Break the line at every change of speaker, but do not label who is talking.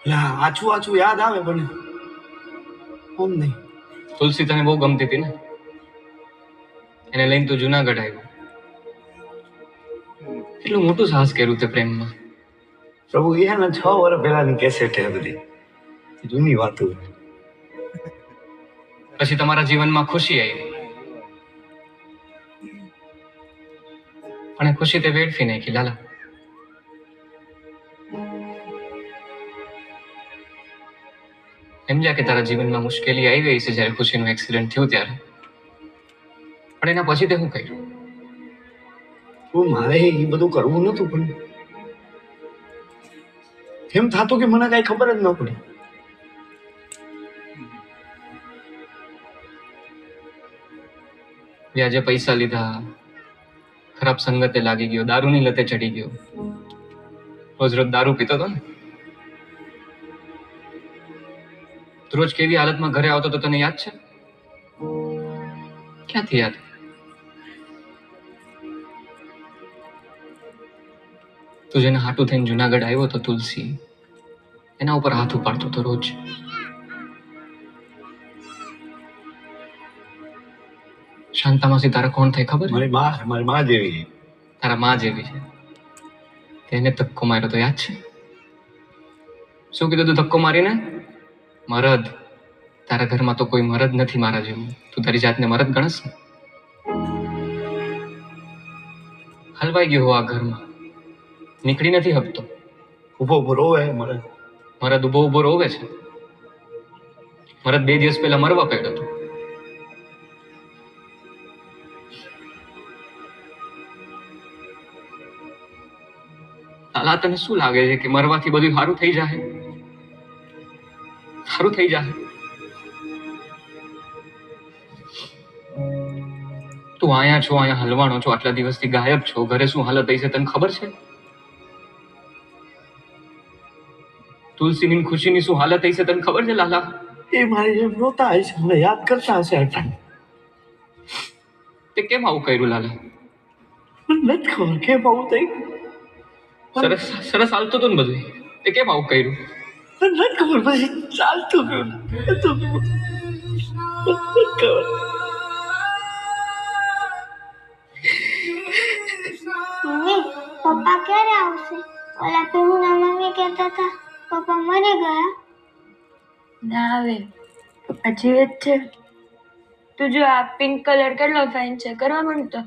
લા આછું આછું યાદ આવે પણ ઓમ નહીં.
તુલસી તને બહુ ગમતી હતી ને, એને લઈને તું જુનાગઢ આવ્યો. એટલું મોટું સાહસ કર્યું તે પ્રેમમાં.
પ્રભુ એ ને 6 વર્ષ પહેલાની કેસેટ છે બધી જૂની વાતો.
પછી તમારા જીવનમાં ખુશી આવી, પણ એ ખુશી તે વેડફી નાખી લાલા. સમજ્યા કે તારા જીવનમાં મુશ્કેલી આવી ગઈ છે જ્યારે ખુશીનું એક્સિડન્ટ થયું ત્યારે, પણ એના પછી તે શું કર્યું?
મારે એ બધું કરવું નતું પણ એમ થતું કે મને કઈ ખબર જ ન પડી.
વ્યાજે પૈસા લીધા, ખરાબ સંગતે લાગી ગયો, દારૂની લતે ચડી ગયો, રોજ રોજ દારૂ પીતો હતો ને. રોજ કેવી હાલતમાં ઘરે આવતો તો તને યાદ છે? ક્યાંથી યાદ? તું જેને હાટું થઈને જુનાગઢ આવ્યો તો તુલસી, એના ઉપર હાથ ઉપાડતો હતો રોજ. શાંતામાસી તારા કોણ થાય ખબર?
મારી માં જેવી.
તારા માં જેવી છે. તેને ધક્કો માર્યો તો યાદ છે? શું કીધું તું ધક્કો મારીને? મરદ. તારા ઘરમાં તો કોઈ મરદ નથી મારા જેવું. તું તારી જાતને મરદ ગણસ ને? હલવાઈ ગયો હો આ ઘરમાં, નીકળી નથી હકતો.
ઉભો ઉભો રોવે મરદ.
મરદ ઉભો ઉભો રોવે છે. મરદ 2 દિવસ પહેલા મરવા પડ્યો હતો. તાલા તને શું લાગે છે કે મરવાથી બધું સારું થઈ જાય? સારું થઈ જાય? તું અહીંયા છો, અહીંયા હલવાણો છો, આટલા દિવસથી ગાયબ છો. ઘરે શું હાલત થઈ છે તને ખબર છે? તુલસીની ખુશીની શું હાલત થઈ છે તને ખબર છે લાલા?
એ મારી જેમ રોતા હશે, મને યાદ કરતા હશે હટા.
તે કેમ આવું કર્યું લાલા?
મને નથી ખબર કેમ આવું થઈ.
સરસ સરસ હાલતું હતું ને બધું, તે કેમ આવું કર્યું?
મને નથી ખબર, પછી ચાલતું ગયું.
મમ્મી, પપ્પા ક્યારે આવશે? ઓલા પીહુના મમ્મી કહેતા હતા પપ્પા મરી ગયા.
ના આવે, પપ્પા જીવે જ છે. તું જો આ પિંક કલર કેટલો ફાઇન છે, કરવા માંડતો.